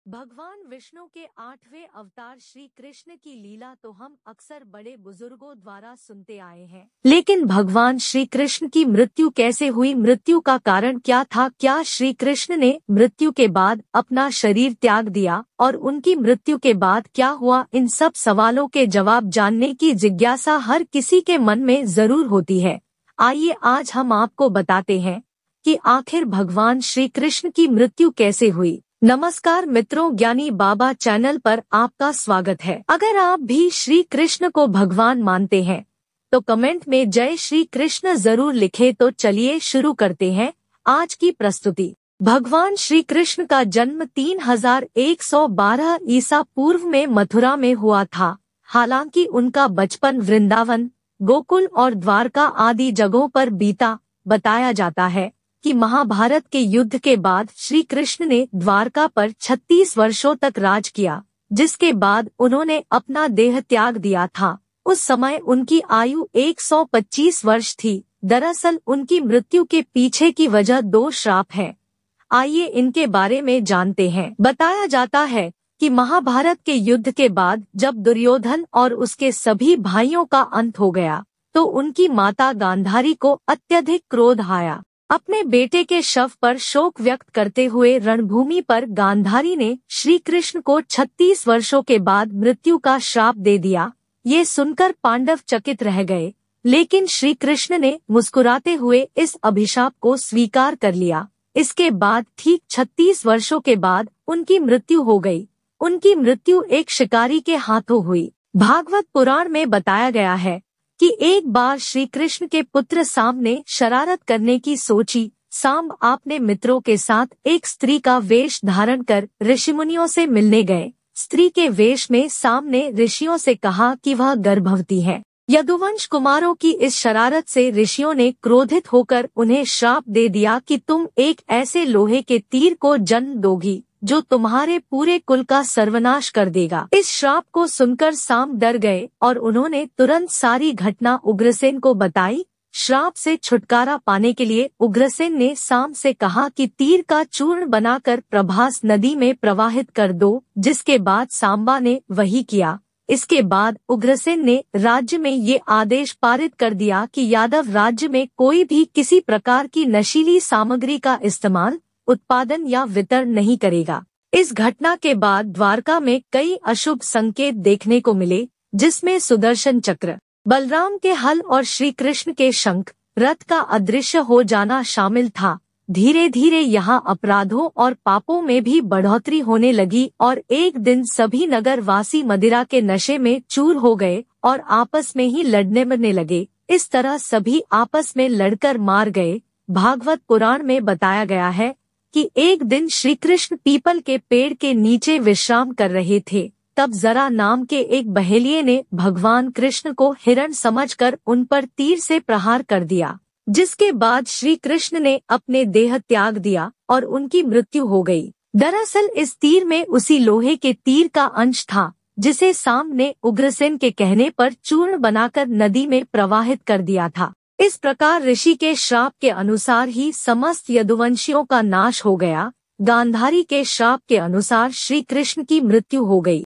भगवान विष्णु के 8वें अवतार श्री कृष्ण की लीला तो हम अक्सर बड़े बुजुर्गों द्वारा सुनते आए हैं, लेकिन भगवान श्री कृष्ण की मृत्यु कैसे हुई, मृत्यु का कारण क्या था, क्या श्री कृष्ण ने मृत्यु के बाद अपना शरीर त्याग दिया और उनकी मृत्यु के बाद क्या हुआ, इन सब सवालों के जवाब जानने की जिज्ञासा हर किसी के मन में जरूर होती है। आइए आज हम आपको बताते हैं कि आखिर भगवान श्री कृष्ण की मृत्यु कैसे हुई। नमस्कार मित्रों, ज्ञानी बाबा चैनल पर आपका स्वागत है। अगर आप भी श्री कृष्ण को भगवान मानते हैं तो कमेंट में जय श्री कृष्ण जरूर लिखें। तो चलिए शुरू करते हैं आज की प्रस्तुति। भगवान श्री कृष्ण का जन्म 3112 ईसा पूर्व में मथुरा में हुआ था। हालांकि उनका बचपन वृंदावन, गोकुल और द्वारका आदि जगहों पर बीता। बताया जाता है कि महाभारत के युद्ध के बाद श्री कृष्ण ने द्वारका पर 36 वर्षों तक राज किया, जिसके बाद उन्होंने अपना देह त्याग दिया था। उस समय उनकी आयु 125 वर्ष थी। दरअसल उनकी मृत्यु के पीछे की वजह 2 श्राप है। आइए इनके बारे में जानते हैं। बताया जाता है कि महाभारत के युद्ध के बाद जब दुर्योधन और उसके सभी भाइयों का अंत हो गया तो उनकी माता गांधारी को अत्यधिक क्रोध आया। अपने बेटे के शव पर शोक व्यक्त करते हुए रणभूमि पर गांधारी ने श्री कृष्ण को 36 वर्षों के बाद मृत्यु का श्राप दे दिया। ये सुनकर पांडव चकित रह गए, लेकिन श्री कृष्ण ने मुस्कुराते हुए इस अभिशाप को स्वीकार कर लिया। इसके बाद ठीक 36 वर्षों के बाद उनकी मृत्यु हो गई। उनकी मृत्यु एक शिकारी के हाथों हुई। भागवत पुराण में बताया गया है कि एक बार श्री कृष्ण के पुत्र सांब ने शरारत करने की सोची। सांब अपने मित्रों के साथ एक स्त्री का वेश धारण कर ऋषिमुनियों से मिलने गए। स्त्री के वेश में सांब ने ऋषियों से कहा कि वह गर्भवती है। यदुवंश कुमारों की इस शरारत से ऋषियों ने क्रोधित होकर उन्हें श्राप दे दिया कि तुम एक ऐसे लोहे के तीर को जन्म दोगी जो तुम्हारे पूरे कुल का सर्वनाश कर देगा। इस श्राप को सुनकर सांब डर गए और उन्होंने तुरंत सारी घटना उग्रसेन को बताई। श्राप से छुटकारा पाने के लिए उग्रसेन ने सांब से कहा कि तीर का चूर्ण बनाकर प्रभास नदी में प्रवाहित कर दो, जिसके बाद सांबा ने वही किया। इसके बाद उग्रसेन ने राज्य में ये आदेश पारित कर दिया कि यादव राज्य में कोई भी किसी प्रकार की नशीली सामग्री का इस्तेमाल, उत्पादन या वितरण नहीं करेगा। इस घटना के बाद द्वारका में कई अशुभ संकेत देखने को मिले, जिसमें सुदर्शन चक्र, बलराम के हल और श्री कृष्ण के शंख, रथ का अदृश्य हो जाना शामिल था। धीरे धीरे यहाँ अपराधों और पापों में भी बढ़ोतरी होने लगी और एक दिन सभी नगर वासी मदिरा के नशे में चूर हो गए और आपस में ही लड़ने मरने लगे। इस तरह सभी आपस में लड़कर मार गए। भागवत पुराण में बताया गया है कि एक दिन श्री कृष्ण पीपल के पेड़ के नीचे विश्राम कर रहे थे। तब जरा नाम के एक बहेलिये ने भगवान कृष्ण को हिरण समझकर उन पर तीर से प्रहार कर दिया, जिसके बाद श्री कृष्ण ने अपने देह त्याग दिया और उनकी मृत्यु हो गई। दरअसल इस तीर में उसी लोहे के तीर का अंश था जिसे सांब ने उग्रसेन के कहने पर चूर्ण बनाकर नदी में प्रवाहित कर दिया था। इस प्रकार ऋषि के श्राप के अनुसार ही समस्त यदुवंशियों का नाश हो गया। गांधारी के श्राप के अनुसार श्री कृष्ण की मृत्यु हो गई।